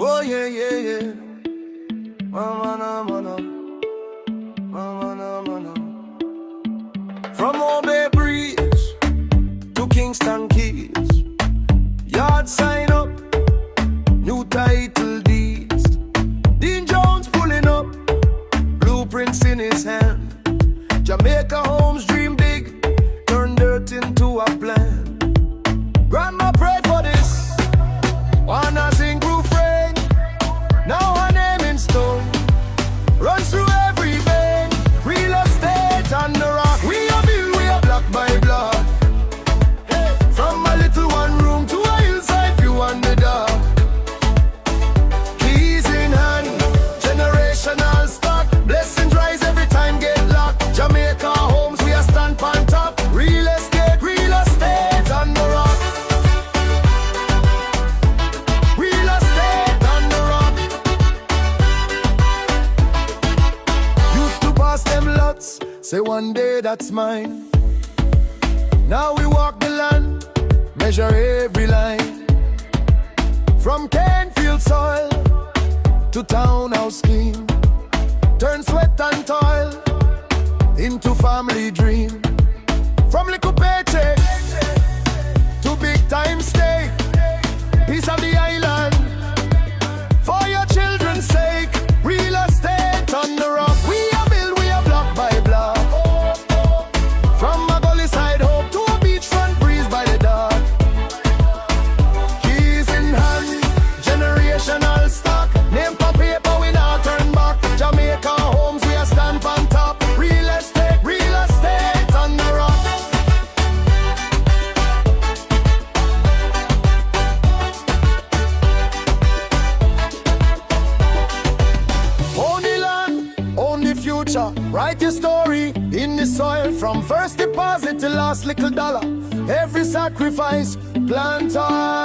Oh yeah, yeah, yeah. Mama, na, mana. Mama, na, mana. From Obey Breeze to Kingston Keys, yard sign up, new title deeds. Dean Jones pulling up, blueprints in his hand. Jamaica homes dream big, turn dirt into a plan. Grandma prayed for this, wanna sing roof rain. Now her name in stone runs through every vein. Real estate on the rock. We are built, we are block by block. From a little one room to a hillside view on the dock. Keys in hand, generational stock. Blessings rise every time get locked. Jamaica homes, we are stand on top. Real estate on the rock. Real estate on the rock. Used to pass them lots, say one day that's mine. Now we walk the land, measure every line. From Canfield soil to townhouse scheme, turn sweat and toil into family dream. From little paycheck to big time stake, piece of the island for your children's sake. Real estate on the rock. We are built, we are block by block. From a gully side hope to a beachfront breeze by the dock. Keys in hand, generational stock. Name for paper, we not turn back. Jamaica homes, we are stand on top. Real estate on the rock. Own the land, own the future. Write your story in the soil. From first deposit to last little dollar. Every sacrifice, plant on.